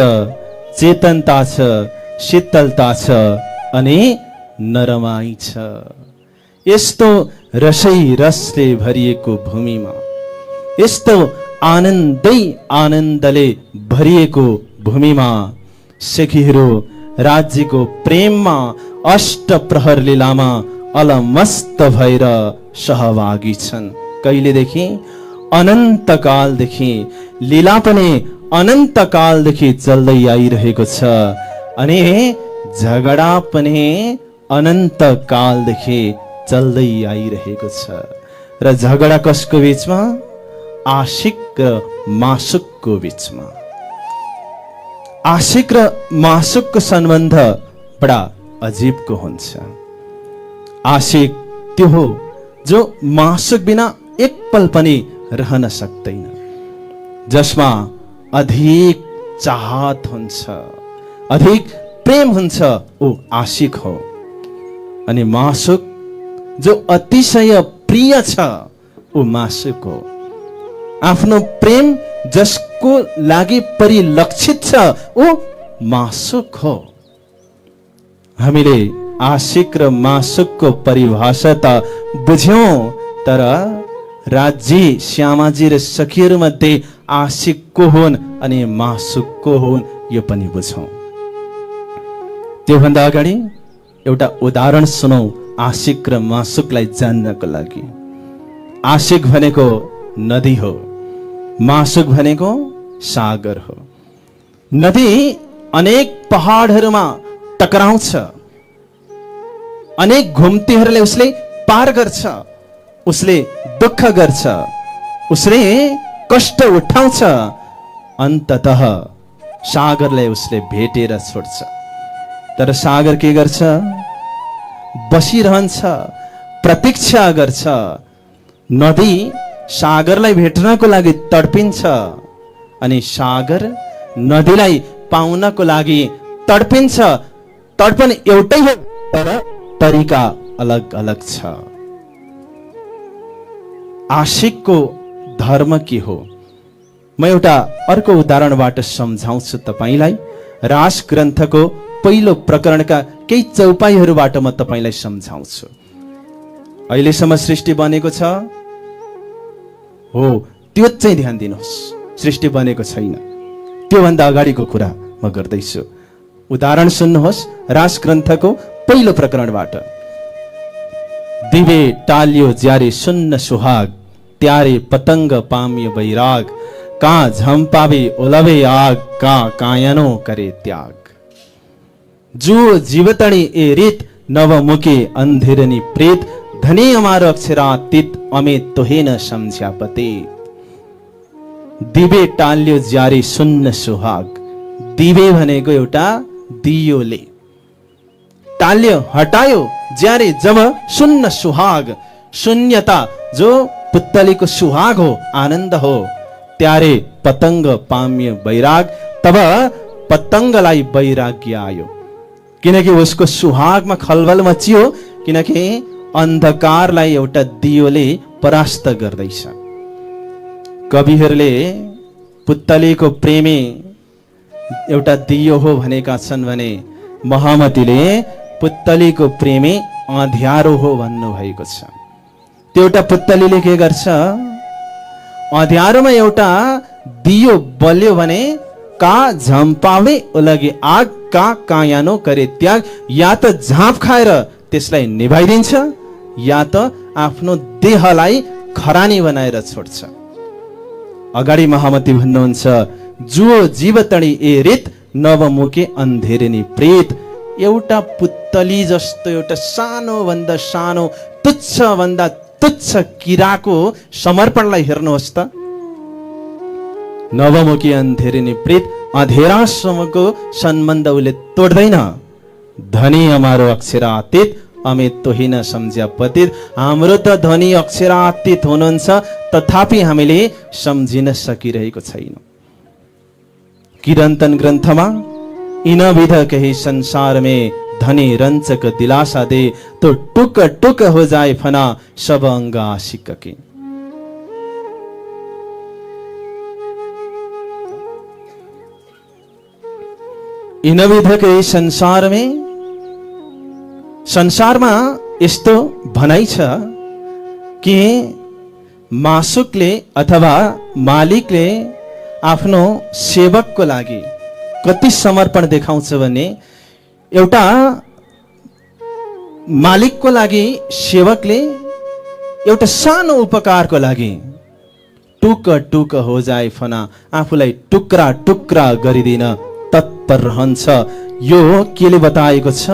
चेतनता छ, शीतलता छ अनि नरमाई छ। यस्तो रसै रसले भरिएको भूमिमा, यस्तो आनन्दै आनन्दले भरिएको भूमिमा सखीहरू राज्यको प्रेममा अष्ट प्रहर लीलामा अलमस्त भएर सहभागी छन्। कहिलेदेखि? अनन्तकालदेखि। लीला पनि अनन्तकालदेखि चल्दै आइरहेको छ अनि झगडा पनि अनन्तकालदेखि चल्दै आइरहेको छ। र झगडा कसको बीचमा? आशिक र मासुकको बीचमा। आशिक र मासुकको सम्बन्ध बडा अजीबको हुन्छ। आशिक त्यो हो जो मासुक बिना एक पल पनि रहन सक्दैन, जसमा अधिक चाहत हुन्छ, अधिक प्रेम हुन्छ, ऊ आशिक हो। अनि मासुक जो अतिशय प्रिय छ, ऊ मासुक हो। आफ्नो प्रेम जसको लागि परिलक्षित छ, ऊ मासुक हो। हामीले आशिक र मासुकको परिभाषा त बुझ्यौं, तर राज्य श्यामाजी र सखीहरू मध्ये आशिक को हुन् अनि मासुक को हुन् यो पनि बुझौं। त्योभन्दा अगाडि एउटा उदाहरण सुनौ आशिक र मासुकलाई जान्नको लागि। आशिक भनेको नदी हो, मासुक भनेको सागर हो। नदी अनेक पहाडहरूमा टकराउँछ, अनेक घुम्तीहरूले उसले पार गर्छ, उसले दुःख गर्छ, उसले कष्ट उठाउँछ, अन्ततः सागरलाई उसले भेटेर छोड्छ। तर सागर के गर्छ? बसिरहन्छ, प्रतीक्षा गर्छ। नदी सागरलाई भेट्नको लागि तडपिन्छ अनि सागर नदीलाई पाउनको लागि तडपिन्छ। तडपन एउटै हो, तर तरिका अलग अलग छ। आशिकको धर्म के हो? म एउटा अर्को उदाहरणबाट सम्झाउँछु तपाईलाई। रास ग्रन्थको पहिलो प्रकरणका केही चौपाईहरूबाट म तपाईलाई सम्झाउँछु। अहिलेसम्म सृष्टि बनेको छ हो, त्यो चाहिँ ध्यान दिनुहोस्। सृष्टि बनेको छैन, त्योभन्दा अगाडिको कुरा म गर्दैछु। उदाहरण सुन्नुहोस् रास ग्रन्थको पहिलो प्रकरणबाट। दिवे टाल्यो ज्यारे सुन्न सुहाग, त्यारे पतंग पाम्यो बैराग, का झम्पावे ओलवे आग, का कायनो करे त्याग। जो जीवतणी ए रीत, नवमुखे अंधेरनी प्रेत, धनी अमार अक्षरातीत, अमे तोहे न समझ्या पते। दिवे टाल्यो ज्यारे सुन्न सुहाग। दिवे भनेको एउटा दियोले टाल्यो हटायो ज्यारे जब सुन्न सुहाग। शून्यता जो पुत्तलीको सुहाग हो, आनन्द हो, त्यारे पतंग पाम्य वैराग। तब पतंगलाई वैराग्य आयो किनकि उसको सुहागमा खलबल मचियो, किनकि अन्धकारलाई एउटा दियोले परास्त गर्दैछ। कविहरूले पुत्तलीको प्रेमी एउटा दियो हो भनेका छन् भने महामतीले पुत्तलीको प्रेमी अँध्यारो हो भन्नुभएको छ। त्यो एउटा पुत्तलीले के गर्छ, अँध्यारोमा एउटा दियो बल्यो भने का झम्पावे उलगे आग, का कायानो करे त्याग। या त झाँप खाएर त्यसलाई निभाइदिन्छ या त आफ्नो देहलाई खरानी बनाएर छोड्छ। अगाडि महामती भन्नुहुन्छ, जुओ जीवतणी ए रित नवमुखे अन्धेरिनी प्रेत। एउटा पुत्तली जस्तो एउटा सानो भन्दा सानो तुच्छ भन्दा तुच्छ किराको समर्पणलाई हेर्नुहोस् त। नवमुखी अन्धेरिनी प्रेत, अँधेरासम्मको सम्बन्ध उसले तोड्दैन। धनी हमारो अक्षरातीत अमित तोही न सम्झ्या पतित। हाम्रो त धनी अक्षरातीत हुनुहुन्छ तथापि हामीले सम्झिन सकिरहेको छैन। किरन्तन ग्रन्थमा इनविध कही संसार में धनी रंचक दिलासा दे, तो टुक टुक हो जाए फना सब अंग आशिक के। इनविध कही संसार में, संसारमा यस्तो भनाइ छ कि मासुकले अथवा मालिकले आफ्नो सेवकको लागि कति समर्पण देखाउँछ भने, एउटा मालिकको लागि सेवकले एउटा सानो उपकारको लागि टुक टुक हो जाए फना आफूलाई टुक्रा टुक्रा गरिदिन तत्पर रहन्छ। यो केले बताएको छ,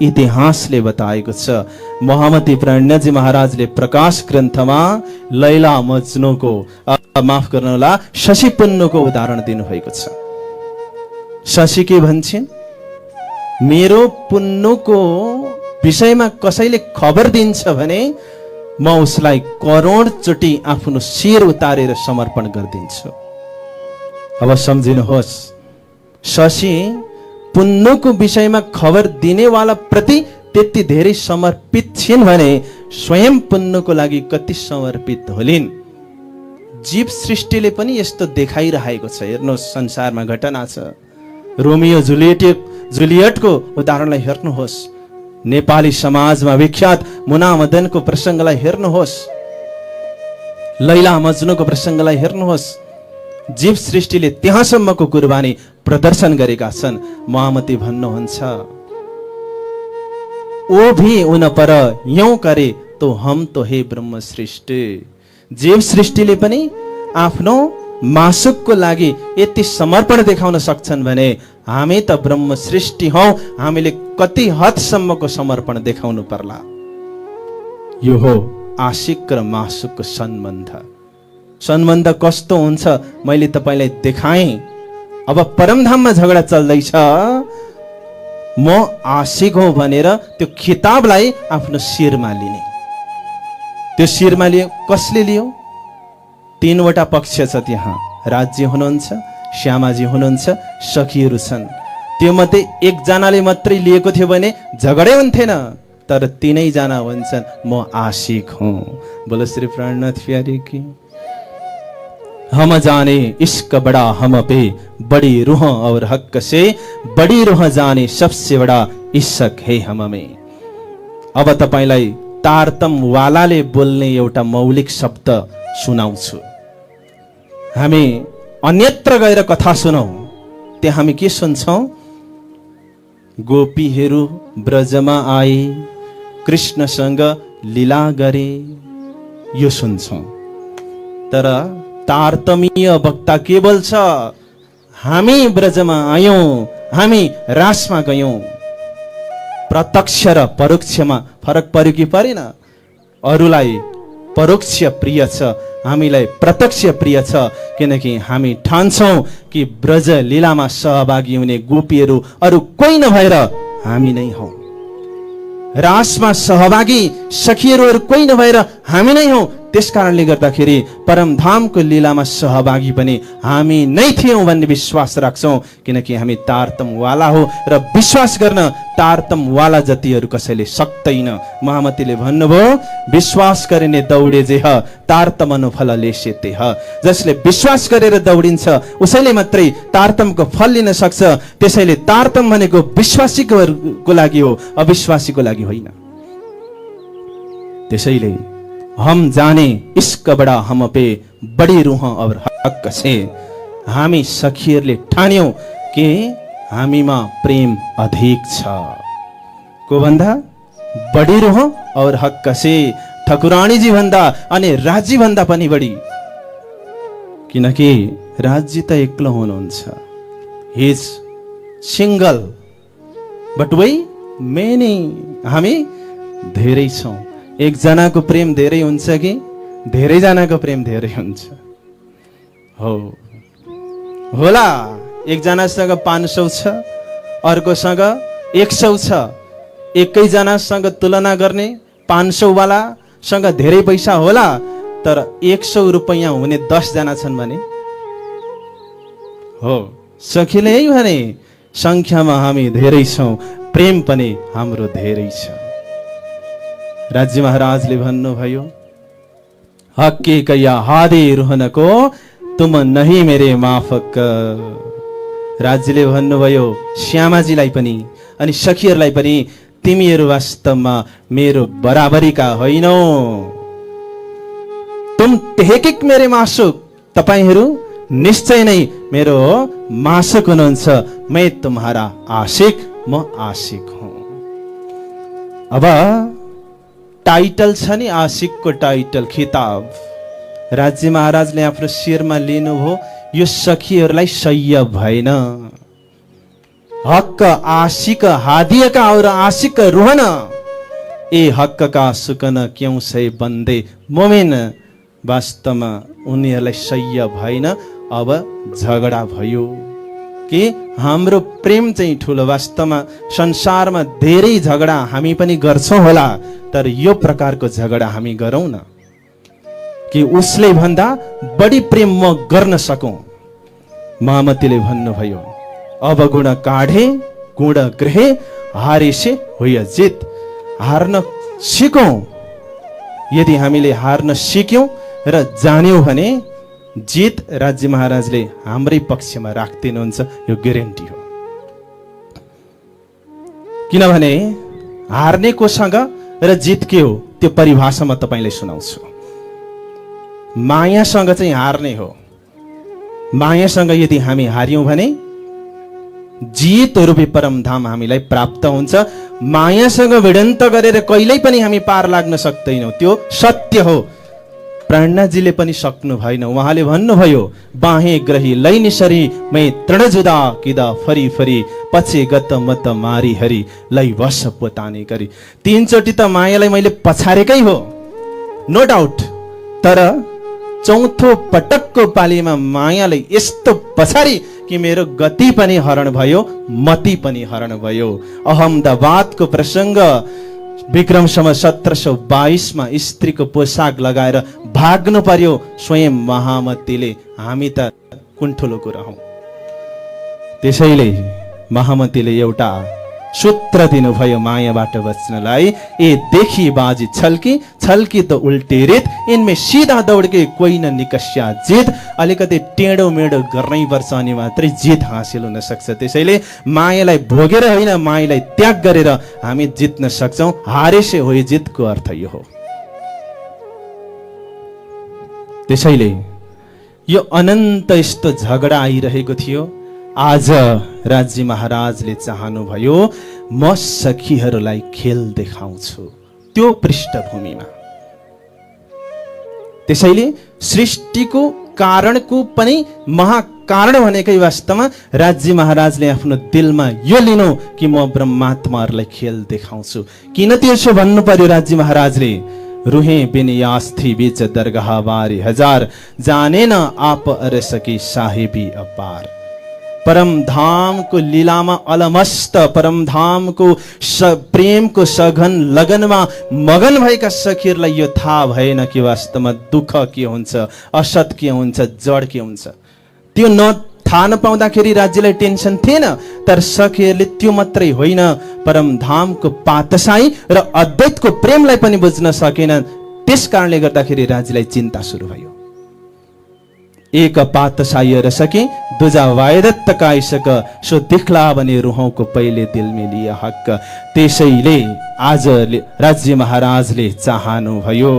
इतिहासले बताएको छ। महामती प्रणयजी महाराजले प्रकाश ग्रन्थमा लैला मज्नुको माफ गर्नुहोला शशी पुन्नुको उदाहरण दिनुभएको छ। शशी के भन्छन्, मेरो पुन्नुको विषयमा कसैले खबर दिन्छ भने म उसलाई करोड चोटि आफ्नो शिर उतारेर समर्पण गरिदिन्छु। अब सम्झिनुहोस्, शशी पुन्नुको विषयमा खबर दिनेवाला प्रति त्यति धेरै समर्पित छिन् भने स्वयं पुन्नुको लागि कति समर्पित होलिन्। जीव सृष्टिले पनि यस्तो देखाइरहेको छ। हेर्नुहोस्, संसारमा घटना छ। रोमियो जुलियटको उदाहरणलाई हेर्नुहोस्। नेपाली समाजमा विख्यात मुना मदनको प्रसङ्गलाई हेर्नुहोस्। लैला मज्नुको प्रसङ्गलाई हेर्नुहोस्। जीव सृष्टिले त्यहाँसम्मको कुर्बानी प्रदर्शन गरेका छन्। महामती भन्नुहुन्छ, ओ भी उन पर यूं करे तो हम तो हे ब्रह्म सृष्टि। जीव सृष्टिले पनि आफ्नो मासुकको लागि यति समर्पण देखाउन सक्छन् भने हामी त ब्रह्म सृष्टि हौ। हामीले कति हदसम्मको समर्पण देखाउनु पर्ला। यो हो आशिक र मासुकको सम्बन्ध कस्तो हुन्छ मैले तपाईलाई देखाएँ। अब परमधाममा झगडा चल्दैछ। म आशिक हौ भनेर त्यो खिताबलाई आफ्नो शिरमा लिने। त्यो शिरमा लियो, कसले लियो? तीनवटा पक्ष छ त्यहाँ। राज्य हुनुहुन्छ, श्यामाजी हुनुहुन्छ, सखीहरू छन्। त्यो मध्ये एकजनाले मात्रै लिएको थियो भने झगडै हुन्थेन। तर तीनैजना भन्छन् म आशिक हुँ। बोलो श्री प्राणनाथ प्यारे की। हम जाने इश्क बड़ा हम पे, बड़ी रूह और हक से, बड़ी रूह जाने सबसे बड़ा इश्क है हम में। अब तपाईलाई तारतम वालाले बोल्ने एउटा मौलिक शब्द सुनाउँछु। हामी अन्यत्र गएर कथा सुनौ, त्यहाँ हामी के सुन्छौं? गोपीहरू ब्रजमा आए, कृष्णसँग लीला गरे, यो सुन्छौं। तर तारतमीय वक्ता के बोल्छ? हामी ब्रजमा आयौं, हामी रासमा गयौं। प्रत्यक्ष र परोक्षमा फरक पर्यो कि परेन? अरूलाई परोक्ष प्रिय छ, हामीलाई प्रत्यक्ष प्रिय छ, किनकि हामी ठान्छौँ कि ब्रज लीलामा सहभागी हुने गोपीहरू अरू कोही नभएर हामी नै हौ। रासमा सहभागी सखीहरू अरू कोही नभएर हामी नै हौ। त्यसकारणले गर्दाखेरि परमधामको लीलामा सहभागी पनि हामी नै थियौँ भन्ने विश्वास राख्छौँ, किनकि हामी तारतमवाला हो र विश्वास गर्न तारतमवाला जतिहरू कसैले सक्दैन। महामतीले भन्नुभयो, विश्वास गरिने दौडे जे ह तारतम अनुफल लेसे ते ह। जसले विश्वास गरेर दौडिन्छ उसैले मात्रै तारतमको फल लिन सक्छ। त्यसैले तारतम भनेको विश्वासीको लागि हो, अविश्वासीको लागि होइन। त्यसैले हम जाने इश्क बडा हम पे बड़ी रूह और हक से, हामी सखीहरूले ठान्यौं कि हामीमा प्रेम अधिक छ। को भन्दा? बड़ी रूह और हक से, ठकुरानीजी भन्दा अनि राजी भन्दा पनि बढी। किनकि राजी त एक्लो हुनुहुन्छ, he is single, but we many, हामी धेरै छौं। एकजनाको प्रेम धेरै हुन्छ कि धेरैजनाको प्रेम धेरै हुन्छ? हो, होला। एकजनासँग 500 छ, अर्कोसँग 100 छ। एकैजनासँग तुलना गर्ने 500 वालासँग धेरै पैसा होला, तर 100 रुपैयाँ हुने 10 जना छन् भने हो। सखीले यही भने, संख्यामा हामी धेरै छौं, प्रेम पनि हाम्रो धेरै छ। राज्य महाराजले भन्नुभयो, हक्के कैया हादे रुहनको तुम नहीं मेरे माफक। राज्यले भन्नुभयो श्यामाजीलाई पनि अनि सखीहरूलाई पनि, तिमीहरू वास्तवमा मेरो बराबरीका होइनौ। तुम तेहकिक मेरे मासुक, तपाईहरू निश्चय नै मेरो मासुक हुनुहुन्छ। मैं तुम्हारा आशिक, म आशिक हुँ। अब टाइटल छ नि, आशिकको टाइटल, खिताब, राज्य महाराजले आफ्नो शिरमा लिनुभयो। यो सखीहरूलाई सह्य भएन। हक आशिक हादिएका और आशिक रुहन, ए हक का सुकन क्यों से बन्दे मोमेन। वास्तवमा उनीहरूलाई सह्य भएन। अब झगडा भयो कि हाम्रो प्रेम चाहिँ ठुलो। वास्तवमा संसारमा धेरै झगडा हामी पनि गर्छौं होला, तर यो प्रकारको झगडा हामी गरौँ न, कि उसले भन्दा बढी प्रेम म गर्न सकौं। महामतीले भन्नुभयो, अब गुण काढे गुण ग्रहे हारे से होइ जित। हार्न सिकौं। यदि हामीले हार्न सिक्यौं र जान्यौं भने जित राज्य महाराजले हाम्रै पक्षमा राख्दिनुहुन्छ, यो ग्यारेन्टी हो। किनभने हार्ने कोसँग र जित के हो त्यो परिभाषा म तपाईलाई सुनाउँछु। मायासँग चाहिँ हार्ने हो। मायासँग यदि हामी हार्यौं भने जित रूपी परमधाम हामीलाई प्राप्त हुन्छ। मायासँग भिडन्त गरेर कहिल्यै पनि हामी पार लाग्न सक्दैनौं, त्यो सत्य हो। प्राणनाजीले पनि सक्नु भएन। उहाँले भन्नुभयो, बाहे ग्रही लैनिसरी मै तृण जुदा किदा फरी फरी पछि गत मत मारी हरि लै वश पोताने गरी। 3 चोटि त मायालाई मैले पछारेकै हो, नो डाउट, तर चौथो पटकको पालीमा मायाले यस्तो पछारी कि मेरो गति पनि हरण भयो, मति पनि हरण भयो। अहमदाबादको प्रसंग, विक्रम सम्वत 1722 मा स्त्रीको पोशाक लगाएर भाग्नु पर्यो स्वयं महामतीले। हामी त कुन ठुलो कुरा हौ। त्यसैले महामतीले एउटा सूत्र दिनुभयो मायाबाट बच्नलाई। ए देखी बाजी छल्की छल्की त उल्टे रेत, इनमें सीधा दौड़ के कोही न निकस्या जित। अलिकति टेढो मेढो गर्नै पर्छ अनि मात्रै जित हासिल हुन सक्छ। त्यसैले मायालाई भोगेर होइन, मायालाई त्याग गरेर हामी जित्न सक्छौं। हारेसे होइ जितको अर्थ यो हो। त्यसैले यो अनन्त यस्तो झगडा आइरहेको थियो। आज राज्य महाराजले चाहनुभयो म सखीहरूलाई खेल देखाउँछु त्यो पृष्ठभूमिमा। त्यसैले सृष्टिको कारणको पनि महाकारण भनेकै वास्तवमा राज्य महाराजले आफ्नो दिलमा यो लिनु कि म ब्रह्मात्माहरूलाई खेल देखाउँछु। किन त्यसो भन्नु पर्यो राज्य महाराजले? रुहे बिन यास्थी बीच दरगाह बारी हजार, जाने न आप अरसकी साहिबी अपार। परम धाम को लीलामा अलमस्त, परम धाम को प्रेमको सघन लगनमा मगन भएका सखीहरूलाई यो थाहा भएन कि वास्तवमा दुःख के हुन्छ, असत के हुन्छ, जड के हुन्छ। त्यो थाहा नपाउँदाखेरि राज्यलाई टेन्सन थिएन, तर सखीहरूले त्यो मात्रै होइन, परम धामको पातशाही र अद्वैतको प्रेमलाई पनि बुझ्न सकेनन्। त्यस कारणले गर्दाखेरि राज्यलाई चिन्ता सुरु भयो। एक पातशाही रसके दुजा वायदत्त काइसक, सो दिखला भने रुहौको पहिले दिल मिलिए हक। त्यसैले आज राज्य महाराजले चाहनु भयो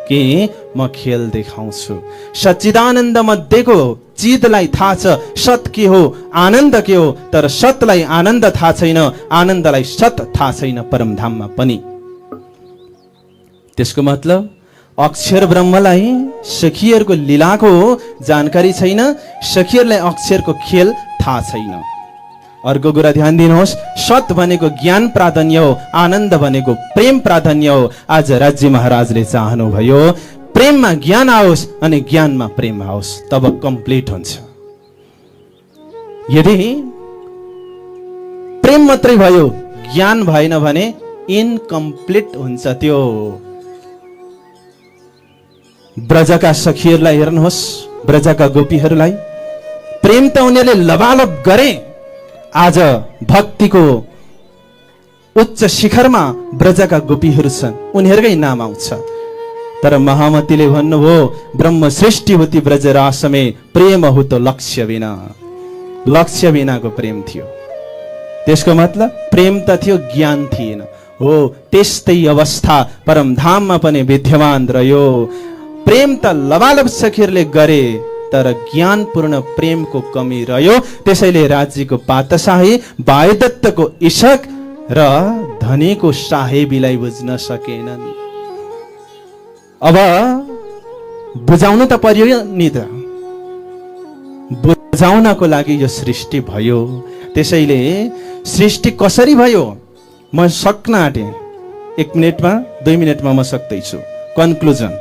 कि म खेल देखाउँछु। सच्चिदानन्द मध्येको चिदलाई थाहा छ सत के हो, आनन्द के हो, तर सतलाई आनन्द थाहा छैन, आनन्दलाई सत थाहा छैन परमधाममा पनि। त्यसको मतलब अक्षर ब्रह्मलाई सखीहरूको लीलाको जानकारी छैन, सखीहरूलाई अक्षरको खेल थाहा छैन। अर्को कुरा ध्यान दिनुहोस्, सत भनेको ज्ञान प्राधान्य हो, आनन्द भनेको प्रेम प्राधान्य हो। आज राज्य महाराजले चाहनुभयो प्रेममा ज्ञान आओस् अनि ज्ञानमा प्रेम आओस्, तब कम्प्लिट हुन्छ। यदि प्रेम मात्रै भयो ज्ञान भएन भने इनकम्प्लिट हुन्छ। त्यो ब्रजका सखीहरूलाई हेर्नुहोस्, ब्रजका गोपीहरूलाई प्रेम त उनीहरूले लबालब गरे। आज भक्तिको उच्च शिखरमा ब्रजका गोपीहरू छन्, उनीहरूकै नाम आउँछ। तर महामतीले भन्नुभयो ब्रह्म सृष्टि होती ब्रज रासमे, प्रेम हो त लक्ष्य बिना। लक्ष्य बिनाको प्रेम थियो। त्यसको मतलब प्रेम त थियो, ज्ञान थिएन। हो त्यस्तै अवस्था परमधाममा पनि विद्यमान रह्यो। प्रेम त लबालब सखीहरूले गरे, तर ज्ञानपूर्ण प्रेमको कमी रह्यो। त्यसैले राज्यको पातशाही वायुदत्तको इशक र धनीको साहेबीलाई बुझ्न सकेनन्। अब बुझाउनु त पर्यो नि त, बुझाउनको लागि यो सृष्टि भयो। त्यसैले सृष्टि कसरी भयो म सक्न आँटे। 1 मिनेटमा 2 मिनेटमा म सक्दैछु। कन्क्लुजन,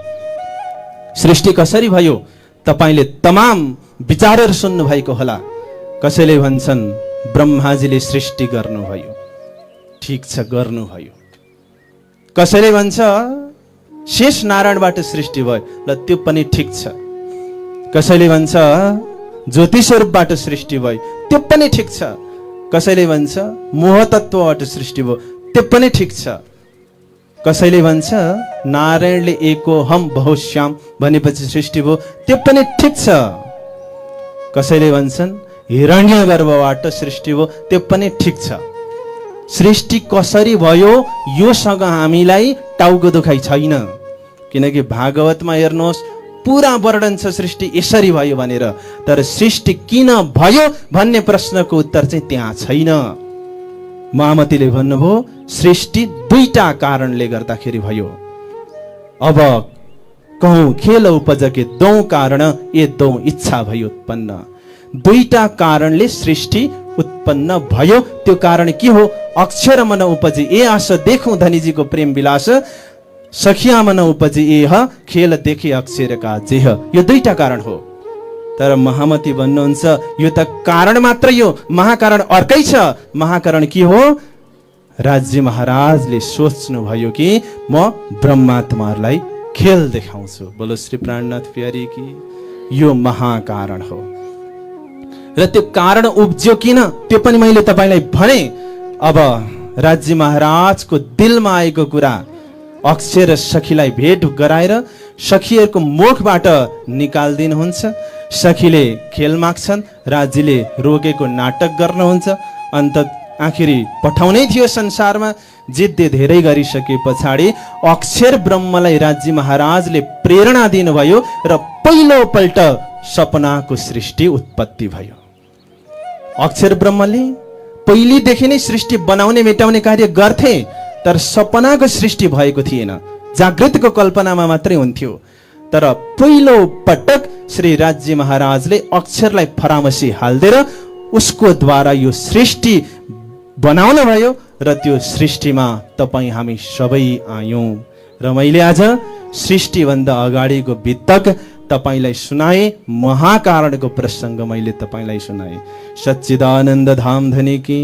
सृष्टि कसरी भयो तपाईले तमाम विचारहरू सुन्नु भएको होला। कसैले भन्छन् ब्रह्माजीले सृष्टि गर्नुभयो, ठीक छ गर्नुभयो। कसैले भन्छ शेष नारायणबाट सृष्टि भयो, ल त्यो पनि ठीक छ। कसैले भन्छ ज्योति स्वरूपबाट सृष्टि भयो, त्यो पनि ठीक छ। कसैले भन्छ मोह तत्वबाट सृष्टि भयो, त्यो पनि ठीक छ। कसैले भन्छ नारायणले एको हम बहुश्याम भनेपछि सृष्टि भयो, त्यो पनि ठीक छ। कसैले भन्छन् हिरण्यगर्भबाट सृष्टि भयो, त्यो पनि ठीक छ। सृष्टि कसरी भयो योसँग हामीलाई टाउको दुखाइ छैन, किनकि भागवतमा हेर्नुहोस् पुरा वर्णन छ सृष्टि यसरी भयो भनेर। तर सृष्टि किन भयो भन्ने प्रश्नको उत्तर चाहिँ त्यहाँ छैन। महामतीले भन्नुभयो सृष्टि 2टा कारणले गर्दाखेरि भयो। अब कहूँ खेल उपजके 2 कारण, ये 2 इच्छा भयो उत्पन्न। 2टा कारणले सृष्टि उत्पन्न भयो। त्यो कारण के हो? अक्षर मन उपजे ए आश देखौं धनीजीको प्रेम विलास, सखिया मन उपजे एह खेल देखे अक्षर का जेह। यो 2टा कारण हो। तर महामती भन्नुहुन्छ यो त कारण मात्रै हो, महाकारण अर्कै छ। महाकारण के हो? राज्य महाराजले सोच्नु भयो कि म ब्रह्मात्माहरूलाई खेल देखाउँछु। बोलो श्री प्राणनाथ प्यारी की। यो महाकारण हो। र त्यो कारण उब्ज्यो किन त्यो पनि मैले तपाईलाई भने। अब राज्य महाराजको दिलमा आएको कुरा अक्षर सखीलाई भेट गराएर सखीहरूको मुखबाट निकाल्दिनुहुन्छ। सखीले खेल माग्छन्, राज्यले रोगेको नाटक गर्नुहुन्छ। अन्त आखिरी पठाउनै थियो संसारमा। जिद्द धेरै गरिसके पछाडि अक्षर ब्रह्मलाई राज्य महाराजले प्रेरणा दिनुभयो र पहिलोपल्ट सपनाको सृष्टि उत्पत्ति भयो। अक्षर ब्रह्मले पहिलेदेखि नै सृष्टि बनाउने मेटाउने कार्य गर्थे, तर सपनाको सृष्टि भएको थिएन। जागृतको कल्पनामा मात्रै हुन्थ्यो। तर पहिलो पटक श्री राज्य महाराजले अक्षरलाई फरामसी हाल्दिएर उसको द्वारा यो सृष्टि बनाउनु भयो। र त्यो सृष्टिमा तपाईँ हामी सबै आयौँ। र मैले आज सृष्टिभन्दा अगाडिको बितक तपाईलाई सुनाए, महाकारणको प्रसङ्ग मैले तपाईलाई सुनाए। सच्चिदानन्द धाम धनी की